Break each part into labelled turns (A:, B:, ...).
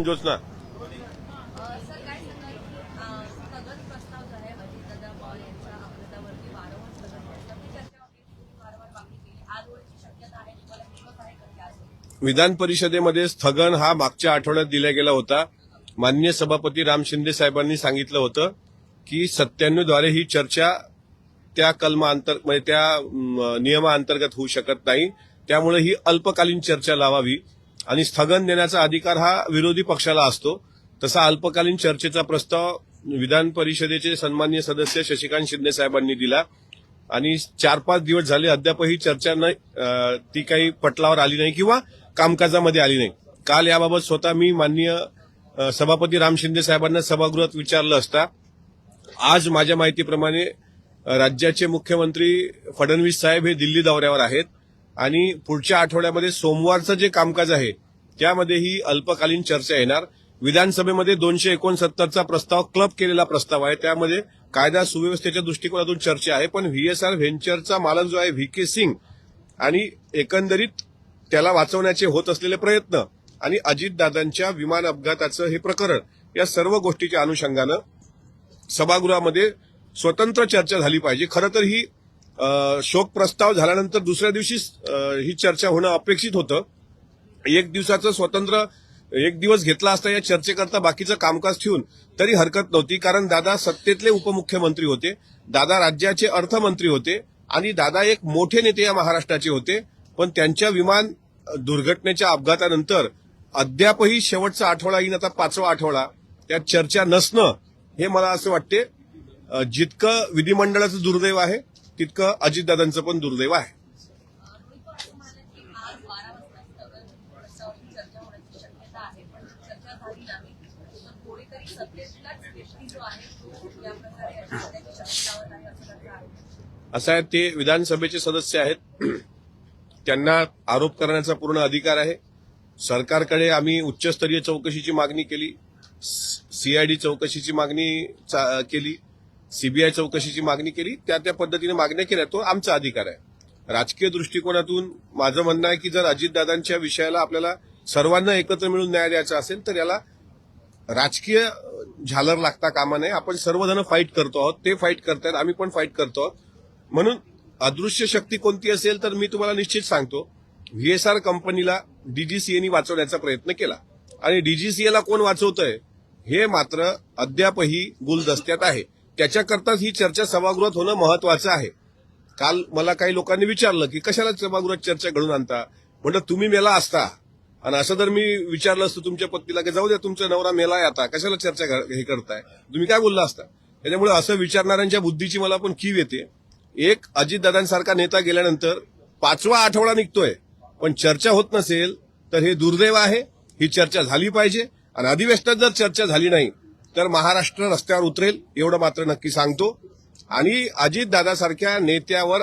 A: Jyotsna.
B: Sir काय सांगाल की स्थगन प्रस्ताव जो आहे अजितदादा पवार यांच्या अमृतावरती वारंवार स्थगन प्रस्ताव ती चर्चा होती तुम्ही वारंवार मागणी केली. आज होण्याची शक्यता आहे तुम्हाला विश्वास आहे का की आज होईल?
A: विधान परिषदेमध्ये स्थगन हा मागच्या आठवड्यात दिला गेला होता. माननीय सभापती राम शिंदे साहेबांनी सांगितलं होतं की 97 द्वारे ही चर्चा त्या म्हणजे त्या नियमाअंतर्गत होऊ शकत नाही. त्यामुळे ही अल्पकालीन चर्चा लावावी आणि स्थगन देण्याचा अधिकार हा विरोधी पक्षाला असतो. तसा अल्पकालीन चर्चेचा प्रस्ताव विधान परिषदेचे सन्माननीय सदस्य शशिकांत शिंदे साहेबांनी दिला आणि 4-5 दिवस झाले अद्यापही चर्चा ती काही पटलावर आली नाही किंवा कामकाजामध्ये आली नाही. काल याबाबत स्वतः मी माननीय सभापती राम शिंदे साहेबांना सभागृहात विचारलं असता आज माझ्या माहितीप्रमाणे राज्याचे मुख्यमंत्री फडणवीस साहेब हे दिल्ली दौऱ्यावर आहेत आणि पुढच्या आठवड्यामध्ये सोमवारचं जे कामकाज आहे त्यामध्ये ही अल्पकालीन चर्चा येणार. विधानसभेमध्ये 269चा प्रस्ताव क्लब केलेला प्रस्ताव आहे. त्यामध्ये कायदा सुव्यवस्थेच्या दृष्टिकोनातून चर्चा आहे. पण व्हीएसआर व्हेंचरचा मालक जो आहे व्ही.के. सिंग आणि एकंदरीत त्याला वाचवण्याचे होत असलेले प्रयत्न आणि अजितदादांच्या विमान अपघाताचं हे प्रकरण या सर्व गोष्टीच्या अनुषंगानं सभागृहामध्ये स्वतंत्र चर्चा झाली पाहिजे. खरं तर ही शोक प्रस्ताव झाल्यानंतर दुसऱ्या दिवशी ही चर्चा होणं अपेक्षित होतं. एक दिवस घेतला असता या चर्चेकरता बाकीचं कामकाज ठेवून तरी हरकत नव्हती. कारण दादा सत्तेतले उपमुख्यमंत्री होते, दादा राज्याचे अर्थमंत्री होते आणि दादा एक मोठे नेते या महाराष्ट्राचे होते. पण त्यांच्या विमान दुर्घटनेच्या अपघातानंतर अद्यापही शेवटचा आठवडा येईन, आता 5वा आठवडा, त्यात चर्चा नसणं हे मला असं वाटते जितकं विधिमंडळाचं दुर्दैव आहे तितकं अजितदादांचं पण दुर्दैव आहे. असं आहे, ते विधानसभेचे सदस्य आहेत, त्यांना आरोप करण्याचा पूर्ण अधिकार आहे. सरकारकडे आम्ही उच्चस्तरीय चौकशीची मागणी केली, सीआयडी चौकशीची मागणी केली, सीबीआय चौकशीची मागणी केली, त्या पद्धतीने मागण्या केल्या. तो आमचा अधिकार आहे. राजकीय दृष्टिकोनातून माझं म्हणणं आहे की जर अजितदादांच्या विषयाला आपल्याला सर्वांना एकत्र मिळून न्याय द्यायचा असेल तर याला राजकीय झालर लागता कामा नये. आपण सर्वजण फाईट करतो आहोत, ते फाईट करतायत, आम्ही पण फाईट करतो आहोत. म्हणून अदृश्य शक्ती कोणती असेल तर मी तुम्हाला निश्चित सांगतो, व्हीएसआर कंपनीला डीजीसीएनी वाचवण्याचा प्रयत्न केला आणि डीजीसीएला कोण वाचवतंय हे मात्र अद्यापही गुलदस्त्यात आहे. त्याच्याकरताच ही चर्चा सभागृहात होणं महत्वाचं आहे. काल मला काही लोकांनी विचारलं की कशाला सभागृहात चर्चा घडून आणता. म्हणलं तुम्ही मेला असता आणि असं जर मी विचारलं असतं तुमच्या पत्नीला की जाऊ द्या तुमचा नवरा मेलाय आता कशाला चर्चा हे करताय, तुम्ही काय बोलला असता. त्याच्यामुळे असं विचारणाऱ्यांच्या बुद्धीची मला पण कीव येते. एक अजितदादांसारखा नेता गेल्यानंतर 5वा आठवडा निघतोय पण चर्चा होत नसेल तर हे दुर्दैव आहे. ही चर्चा झाली पाहिजे आणि अधिवेशनात जर चर्चा झाली नाही तर महाराष्ट्र रस्त्यावर उतरेल एवढं मात्र नक्की सांगतो. आणि अजितदादासारख्या नेत्यावर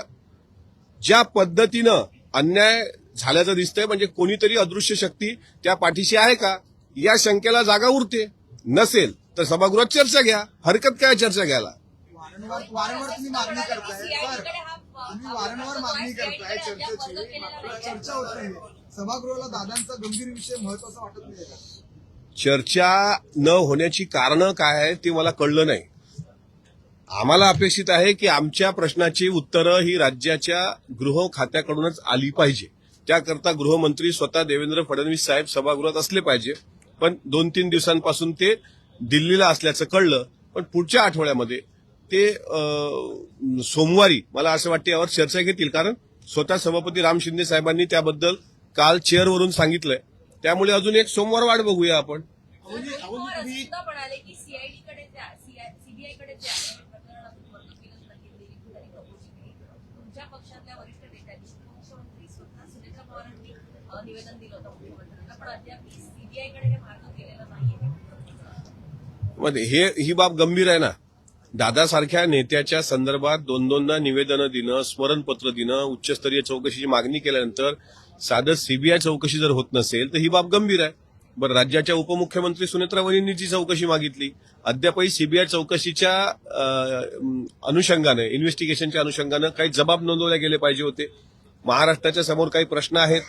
A: ज्या पद्धतीनं अन्याय झाल्याचं दिसतंय म्हणजे कोणीतरी अदृश्य शक्ती त्या पाठीशी आहे का या शंकेला जागा उरते. नसेल तर सभागृहात चर्चा घ्या, हरकत काय चर्चा घ्यायला.
C: वारंवार तुम्ही मागणी करताय सर, तुम्ही वारंवार मागणी करताय चर्चेची, चर्चा होत नाही. सभागृहाला दादांचा गंभीर विषय महत्वाचा वाटत नाही का?
A: चर्चा न होण्याची कारणं काय आहे ते मला कळलं नाही. आम्हाला अपेक्षित आहे की आमच्या प्रश्नाची उत्तरं ही राज्याच्या गृह खात्याकडूनच आली पाहिजे. त्याकरता गृहमंत्री स्वतः देवेंद्र फडणवीस साहेब सभागृहात असले पाहिजे. पण 2-3 दिवसांपासून ते दिल्लीला असल्याचं कळलं. पण पुढच्या आठवड्यामध्ये ते सोमवारी मला असं वाटतं यावर चर्चा घेतील. कारण स्वतः सभापती राम शिंदे साहेबांनी त्याबद्दल काल चेअरवरून सांगितलंय. त्यामुळे अजून एक सोमवार वाट बघूया आपण.
B: म्हणाले की सीआयडीकडे सीबीआयकडे जे आहे प्रकरण अजून वर्ग केलं नाही, तुमच्या पक्षातल्या वरिष्ठ नेत्यांनी मुख्यमंत्री स्वतः सुनेत्रा पवारांनी निवेदन दिलं होतं मुख्यमंत्र्यांना, पण अद्याप सीबीआयकडे हे मार्ग केलेलं नाहीये.
A: ही बाब गंभीर आहे ना. दादासारख्या नेत्याच्या संदर्भात 2-2दा निवेदनं देणं, स्मरणपत्र देणं, उच्चस्तरीय चौकशीची मागणी केल्यानंतर साधं सीबीआय चौकशी जर होत नसेल तर ही बाब गंभीर आहे. बरं, राज्याच्या उपमुख्यमंत्री सुनेत्रा वहिनींनी जी चौकशी मागितली अद्यापही सीबीआय चौकशीच्या अनुषंगाने, इन्व्हेस्टिगेशनच्या अनुषंगाने काही जबाब नोंदवले गेले पाहिजे होते. महाराष्ट्राच्या समोर काही प्रश्न आहेत.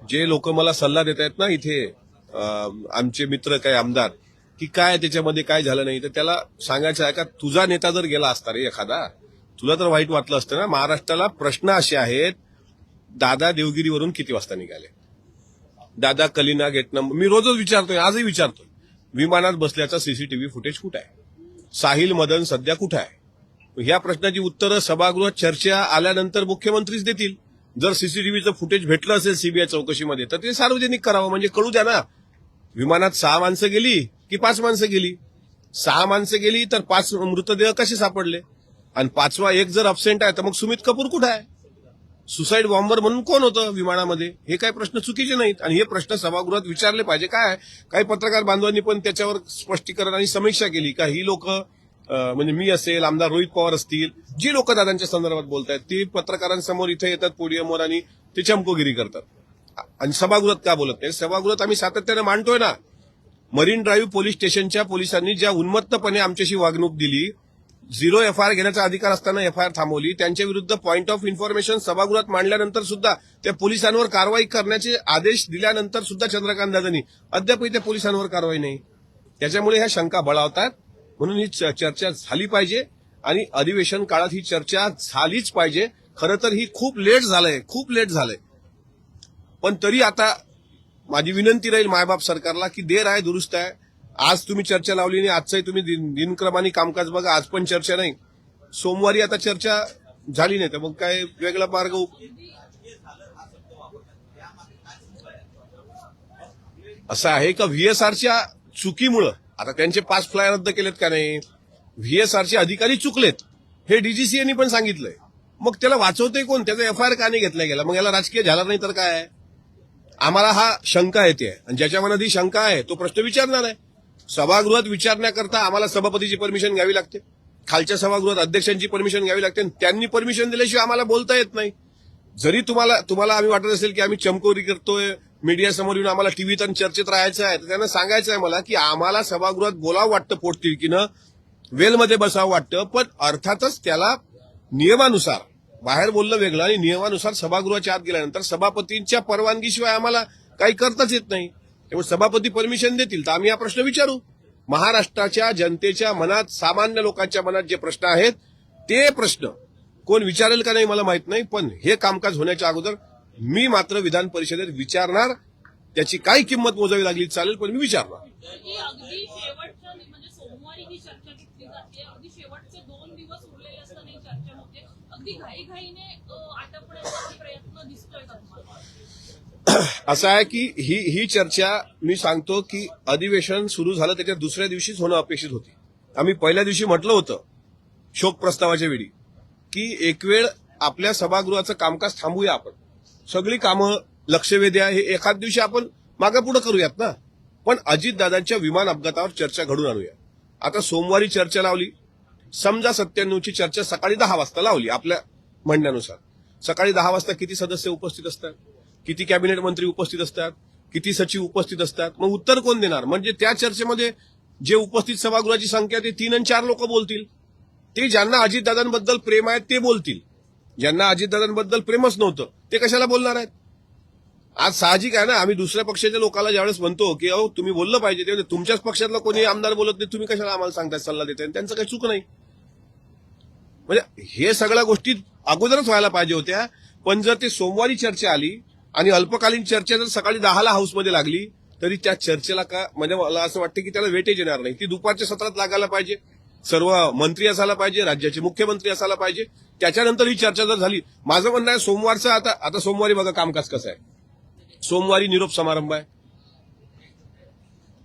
A: जे लोक मला सल्ला देत आहेत ना इथे आमचे मित्र काही आमदार की काय त्याच्यामध्ये काय झालं नाही, तर त्याला सांगायचं आहे का तुझा नेता जर गेला असता रे एखादा, तुला तर वाईट वाटलं असतं ना. महाराष्ट्राला प्रश्न असे आहेत, दादा देवगिरीवरून किती वाजता निघाले, दादा कलिना गेट नंबर, मी रोजच विचारतोय, आजही विचारतोय, विमानात बसल्याचा सीसीटीव्ही फुटेज कुठे आहे, साहिल मदन सध्या कुठे आहे. ह्या प्रश्नाची उत्तरं सभागृहात चर्चा आल्यानंतर मुख्यमंत्रीच देतील. जर सीसीटीव्हीचं फुटेज भेटलं असेल सीबीआय चौकशीमध्ये तर ते सार्वजनिक करावं, म्हणजे कळू द्या ना. विमानात 6 माणसं गेली की 5 माणसं गेली, 6 माणसं गेली तर 5 मृतदेह कसे सापडले, आणि 5वा एक जर अब्सेंट आहे तर मग सुमित कपूर कुठे आहे, सुसाईड बॉम्बर म्हणून कोण होतं विमानामध्ये. हे काही प्रश्न चुकीचे नाहीत आणि हे प्रश्न सभागृहात विचारले पाहिजे. काय काही पत्रकार बांधवांनी पण त्याच्यावर स्पष्टीकरण आणि समीक्षा केली का ही लोक म्हणजे मी असेल, आमदार रोहित पवार असतील, जी लोक दादांच्या संदर्भात बोलतायत ती पत्रकारांसमोर इथे येतात पोडियमवर आणि ते चमकोगिरी करतात, आणि सभागृहात का बोलत नाही. सभागृहात आम्ही सातत्याने मांडतोय ना. मरीन ड्राईव्ह पोलीस स्टेशनच्या पोलिसांनी ज्या उन्मत्तपणे आमच्याशी वागणूक दिली, 0 एफआयआर घेण्याचा अधिकार असताना एफआयआर थांबवली, त्यांच्या विरुद्ध पॉईंट ऑफ इन्फॉर्मेशन सभागृहात मांडल्यानंतर सुद्धा त्या पोलिसांवर कारवाई करण्याचे आदेश दिल्यानंतर सुद्धा चंद्रकांत दादांनी अद्यापही त्या पोलिसांवर कारवाई नाही. त्याच्यामुळे ह्या शंका बळावतात. म्हणून ही चर्चा झाली पाहिजे आणि अधिवेशन काळात ही चर्चा झालीच पाहिजे. खरं तर ही खूप लेट झालंय, पण तरी आता माझी विनंती राहील मायबाप सरकारला की देर आहे दुरुस्त आहे. आज तुम्ही चर्चा लावली नाही, आजचाही तुम्ही दिनक्रमाने कामकाज बघा, आज पण चर्चा नाही, सोमवारी आता चर्चा झाली नाही तर मग काय वेगळा मार्ग असं आहे का व्हीएसआरच्या चुकीमुळं आता त्यांचे 5 फ्लाय रद्द केलेत का नाही, व्हीएसआरचे अधिकारी चुकलेत हे डीजीसीएनी पण सांगितलंय. मग त्याला वाचवतंय कोण, त्याचा एफआयआर का नाही घेतला गेला, मग याला राजकीय झाला नाही तर काय. आम्हाला हा शंका येते आणि ज्याच्या मनात ही शंका आहे तो प्रश्न विचारणार आहे. सभागृहात विचारण्याकरता आम्हाला सभापतीची परमिशन घ्यावी लागते, खालच्या सभागृहात अध्यक्षांची परमिशन घ्यावी लागते, त्यांनी परमिशन दिल्याशिवाय आम्हाला बोलता येत नाही. जरी तुम्हाला आम्ही वाटत असेल की आम्ही चमकोरी करतोय, मीडियासमोर येऊन आम्हाला टीव्हीत आणि चर्चेत राहायचं आहे, तर त्यांना सांगायचं आहे मला की आम्हाला सभागृहात बोलावं वाटतं पोटतिडकीनं, वेलमध्ये बसावं वाटतं, पण अर्थातच त्याला नियमानुसार बाहेर बोललं वेगळं आणि नियमानुसार सभागृहाच्या आत गेल्यानंतर सभापतींच्या परवानगीशिवाय आम्हाला काही करताच येत नाही. त्यामुळे सभापती परमिशन देतील तर आम्ही हा प्रश्न विचारू. महाराष्ट्राच्या जनतेच्या मनात, सामान्य लोकांच्या मनात जे प्रश्न आहेत ते प्रश्न कोण विचारेल का नाही मला माहित नाही, पण हे कामकाज होण्याच्या अगोदर मी मात्र विधान परिषदेत विचारणार. त्याची काय किंमत मोजावी लागली चालेल, पण मी विचारणार.
D: अगदी शेवटच्या म्हणजे सोमवारी ही चर्चा घेतली जाते, अगदी शेवटचे 2 दिवस उरलेले असताना ही चर्चा होते, अगदी घाईघाईने आटपण्याचा प्रयत्न दिसतोय का तुम्हाला?
A: असं आहे की ही चर्चा मी सांगतो की अधिवेशन सुरू झालं त्याच्या दुसऱ्या दिवशीच होणं अपेक्षित होती. आम्ही पहिल्या दिवशी म्हटलं होतं शोक प्रस्तावाच्या वेळी की एक वेळ आपल्या सभागृहाचं कामकाज थांबूया, आपण सगळी कामं लक्षवेधी आहे हे एखाद दिवशी आपण मागे पुढे करूयात ना, पण अजितदादांच्या विमान अपघातावर चर्चा घडून आणूया. आता सोमवारी चर्चा लावली, समजा 97ची चर्चा सकाळी 10 वाजता लावली. आपल्या म्हणण्यानुसार सकाळी 10 वाजता किती सदस्य उपस्थित असतात, किती कॅबिनेट मंत्री उपस्थित असतात, किती सचिव उपस्थित असतात, मग उत्तर कोण देणार. म्हणजे त्या चर्चेमध्ये जे उपस्थित सभागृहाची संख्या ते 3 आणि 4 लोक बोलतील. ते ज्यांना अजितदादांबद्दल प्रेम आहे ते बोलतील, ज्यांना अजितदादांबद्दल प्रेमच नव्हतं ते कशाला बोलणार आहेत. आज साहजिक आहे ना, आम्ही दुसऱ्या पक्षाच्या लोकांना ज्यावेळेस म्हणतो की अहो तुम्ही बोललं पाहिजे, तेव्हा तुमच्याच पक्षातला कोणी आमदार बोलत नाही, तुम्ही कशाला आम्हाला सांगताय, सल्ला देताय, त्यांचं काही चूक नाही. म्हणजे हे सगळ्या गोष्टी अगोदरच व्हायला पाहिजे होत्या. पण जर ते सोमवारी चर्चा आली आणि अल्पकालीन चर्चा जर सकाळी 10ला हाऊसमध्ये लागली तरी त्या चर्चेला का म्हणजे मला असं वाटतं की त्याला वेटेज येणार नाही. ती दुपारच्या सत्रात लागायला पाहिजे, सर्व मंत्री असायला पाहिजे, राज्याचे मुख्यमंत्री असायला पाहिजे, त्याच्यानंतर ही चर्चा जर झाली. माझं म्हणणं आहे सोमवारचं आता सोमवारी बघा कामकाज कसं आहे. सोमवारी निरोप समारंभ आहे,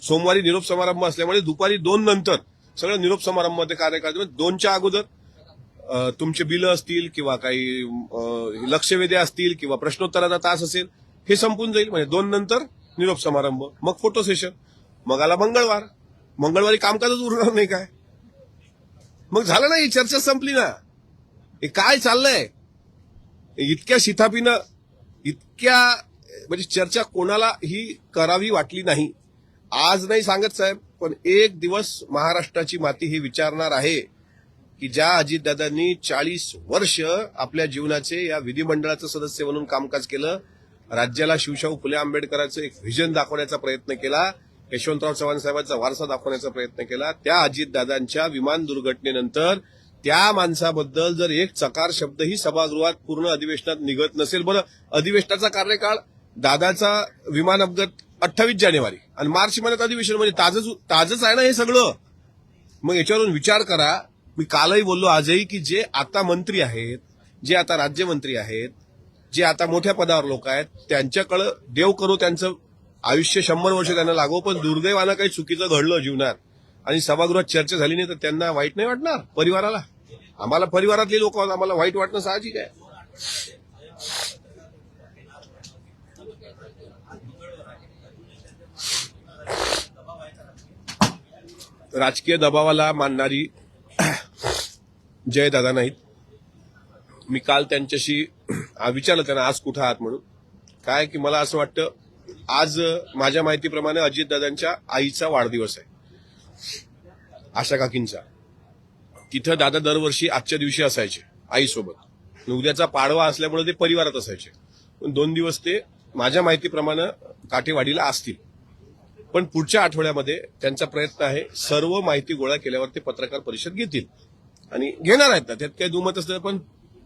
A: सोमवारी निरोप समारंभ असल्यामुळे दुपारी 2 नंतर सगळं निरोप समारंभामध्ये कार्यक्रम, 2च्या अगोदर तुमचे बिलं असतील किंवा काही लक्षवेधी असतील किंवा प्रश्नोत्तराचा तास असेल हे संपून जाईल. म्हणजे 2 नंतर निरोप समारंभ, मग फोटो सेशन, मग आला मंगळवारी कामकाजच उरणार नाही काय. मग झालं ना, ही चर्चा संपली ना. हे काय चाललंय इतक्या शिथापीनं, इतक्या म्हणजे चर्चा कोणाला ही करावी वाटली नाही. आज नाही सांगत साहेब, पण एक दिवस महाराष्ट्राची माती ही विचारणार आहे की ज्या अजितदादांनी 40 वर्ष आपल्या जीवनाचे या विधिमंडळाचं सदस्य म्हणून कामकाज केलं, राज्याला शिवशाहू फुले आंबेडकरांचं एक व्हिजन दाखवण्याचा प्रयत्न केला, यशवंतराव चव्हाण साहेबांचा वारसा दाखवण्याचा प्रयत्न केला. त्या अजितदादांच्या विमान दुर्घटनेनंतर त्या माणसाबद्दल जर एक चकार शब्दही सभागृहात पूर्ण अधिवेशनात निघत नसेल, बरं अधिवेशनाचा कार्यकाळ दादाचा विमान अपघात 28 जानेवारी आणि मार्च महिन्यात अधिवेशन, म्हणजे ताजच आहे ना हे सगळं. मग याच्यावरून विचार करा. मी कालही बोललो, आजही, की जे आता मंत्री आहेत, जे आता राज्यमंत्री आहेत, जे आता मोठ्या पदावर लोक आहेत, त्यांच्याकडं देव करो त्यांचं आयुष्य 100 वर्ष त्यांना लागो, पण दुर्दैवानं काही चुकीचं घडलं जीवनात आणि सभागृहात चर्चा झाली नाही तर त्यांना वाईट नाही वाटणार? परिवाराला, आम्हाला परिवारातले लोक आहोत, आम्हाला वाईट वाटणं साहजिक आहे. राजकीय दबावाला मानणारी जयदादा नाहीत. मी काल त्यांच्याशी विचारलं त्यांना आज कुठं आहात म्हणून. काय की मला असं वाटतं आज माझ्या माहितीप्रमाणे अजितदादांच्या आईचा वाढदिवस आहे, आशा काकींचा. तिथं दादा दरवर्षी आजच्या दिवशी असायचे आईसोबत. उद्याचा पाडवा असल्यामुळे ते परिवारात असायचे, पण 2 दिवस ते माझ्या माहितीप्रमाणे काठेवाडीला असतील. पण पुढच्या आठवड्यामध्ये त्यांचा प्रयत्न आहे सर्व माहिती गोळा केल्यावर ते पत्रकार परिषद घेतील आणि घेणार आहेत ना, त्यात काही दुमत असतं. पण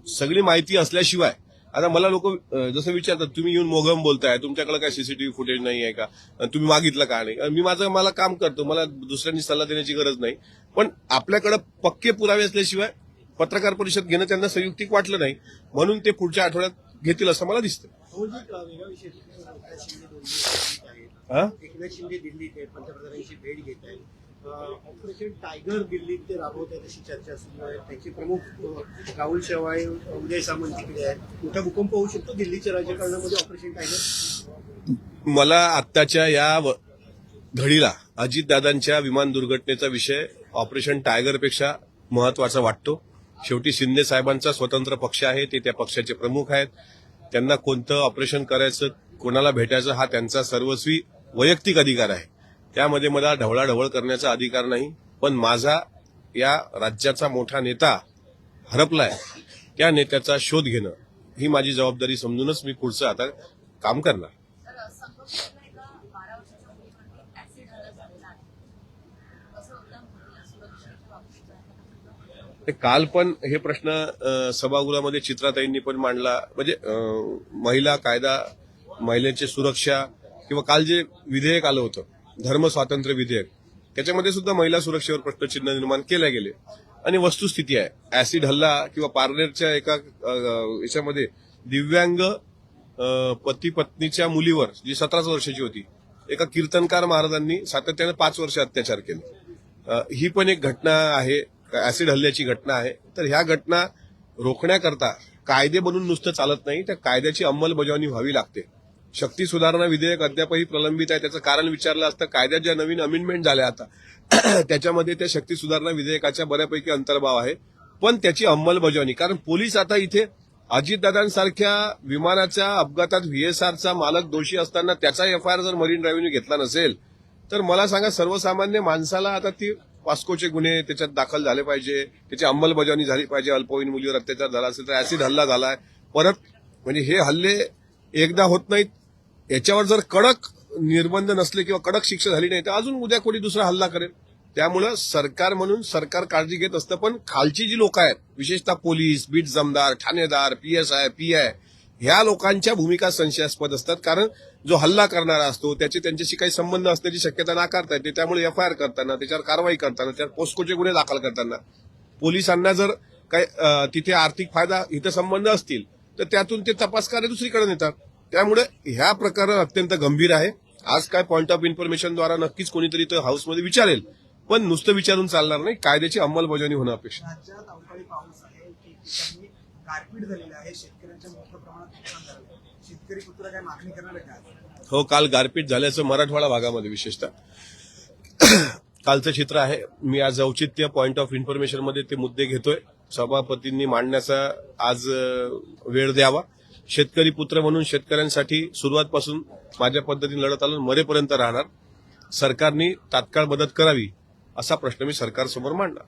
A: सगळी माहिती असल्याशिवाय आता मला लोक जसं विचारतात, तुम्ही येऊन मोगम बोलताय, तुमच्याकडे काय सीसीटीव्ही फुटेज नाही आहे का, तुम्ही मागितलं का नाही? मी मला काम करतो, मला दुसऱ्यांनी सल्ला देण्याची गरज नाही. पण आपल्याकडे पक्के पुरावे असल्याशिवाय पत्रकार परिषद घेणं त्यांना संयुक्तिक वाटलं नाही, म्हणून ते पुढच्या आठवड्यात घेतील असं मला दिसतं.
E: एकनाथ शिंदे दिल्लीत आहेत, पंतप्रधानांची भेट घेत आहेत. ऑपरेशन टायगर दिल्लीत ते राबवत आहेत अशी चर्चा सुरू आहे. त्याचे प्रमुख राहुल शेवाळे, उदय सामंत तिकडे आहेत. मोठा भूकंप होऊ शकतो दिल्लीच्या राजकारणामध्ये ऑपरेशन टायगर.
A: मला आत्ताच्या या घडीला अजितदादांच्या विमान दुर्घटनेचा विषय ऑपरेशन टायगरपेक्षा महत्वाचा वाटतो. शेवटी शिंदे साहेबांचा स्वतंत्र पक्ष आहे, ते त्या पक्षाचे प्रमुख आहेत. त्यांना कोणतं ऑपरेशन करायचं, कोणाला भेटायचं हा त्यांचा सर्वस्वी वैयक्तिक अधिकार आहे. त्यामध्ये मला ढवळाढवळ करण्याचा अधिकार नाही. पण माझा या राज्याचा मोठा नेता हरपलाय, त्या नेत्याचा शोध घेणं ही माझी जबाबदारी समजूनच मी पुढचं आता काम करणार.
B: संघर्षातल्या एका 12 वर्षाच्या मुलीवरती ऍसिड हल्ला झालेला आहे. कसं होतं मुलीला सुरक्षेच्या बाबतीत?
A: ते काल पण हे प्रश्न सभागृहामध्ये चित्राताईंनी पण मांडला. म्हणजे महिला कायदा, महिलेची सुरक्षा, किंवा काल जे विधेयक आलं होतं धर्म स्वातंत्र्य विधेयक, त्याच्यामध्ये सुद्धा महिला सुरक्षेवर प्रश्नचिन्ह निर्माण केले गेले. आणि वस्तुस्थिती आहे, ऍसिड हल्ला किंवा पार्लेरच्या एका याच्यामध्ये दिव्यांग पती पत्नीच्या मुलीवर जी 17 वर्षाची होती, एका कीर्तनकार महाराजांनी सातत्याने 5 वर्ष अत्याचार केले. ही पण एक घटना आहे, ऍसिड हल्ल्याची घटना आहे. तर ह्या घटना रोखण्याकरता कायदे बनून नुसतं चालत नाही, त्या कायद्याची अंमलबजावणी व्हावी लागते. शक्ती सुधारणा विधेयक अद्यापही प्रलंबित आहे. त्याचं कारण विचारलं असतं, कायद्यात ज्या नवीन अमेंडमेंट झाल्या आता त्याच्यामध्ये त्या शक्ती सुधारणा विधेयकाच्या बऱ्यापैकी अंतर्भाव आहे. पण त्याची अंमलबजावणी, कारण पोलीस आता इथे अजितदादांसारख्या विमानाच्या अपघातात व्हीएसआरचा मालक दोषी असताना त्याचा एफआयआर जर मरीन ड्रायव्हने घेतला नसेल, तर मला सांगा सर्वसामान्य माणसाला आता ती पॉस्कोचे गुन्हे त्याच्यात दाखल झाले पाहिजे, त्याची अंमलबजावणी झाली पाहिजे. अल्पवयीन मुलीवर अत्याचार झाला असेल तर ऍसिड हल्ला झालाय परत, म्हणजे हे हल्ले एकदा होत नाहीत. याच्यावर जर कडक निर्बंध नसले किंवा कडक शिक्षा झाली नाही तर अजून उद्या कोणी दुसरा हल्ला करेल. त्यामुळं सरकार म्हणून सरकार काळजी घेत असतं, पण खालची जी लोक आहेत, विशेषतः पोलीस, बीट जमदार, ठाणेदार, पीएसआय, पीआय, ह्या लोकांच्या भूमिका संशयास्पद असतात. कारण जो हल्ला करणारा असतो त्यांच्याशी काही संबंध असण्याची शक्यता नाकारता येते. त्यामुळे एफआयआर करताना, त्याच्यावर कारवाई करताना, त्यावर पोस्कोचे गुन्हे दाखल करताना पोलिसांना जर काही तिथे आर्थिक फायदा हित संबंध असतील तर त्यातून ते तपास कार्य दुसरीकडे नेतात. त्यामुळे ह्या प्रकार अत्यंत गंभीर आहे. आज काय पॉइंट ऑफ इन्फॉर्मेशनद्वारा नक्कीच कोणीतरी तर हाऊसमध्ये विचारेल, पण नुसतं विचारून चालणार नाही, कायद्याची अंमलबजावणी होणं अपेक्षित.
C: राज्यात अवकाळी पाऊस आहे, ठिकठिकाणी गारपीट झालेली आहे, शेतकऱ्यांच्या मोठ्या प्रमाणात नुकसान झालं आहे. शेतकरी पुत्र काय मागणी करणार आहे का?
A: हो, काल गारपीट झाल्याचं मराठवाडा भागामध्ये विशेषतः कालचं चित्र आहे. मी आज औचित्य पॉइंट ऑफ इन्फॉर्मेशन मध्ये ते मुद्दे घेतोय. सभापतींनी मांडण्याचा आज वेळ द्यावा. शेतकरी पुत्र म्हणून शेतकऱ्यांसाठी सुरुवातपासून माझ्या पद्धतीने लढत आलो, मरेपर्यंत राहणार. सरकारने तात्काळ मदत करावी असा प्रश्न मी सरकारसमोर मांडला.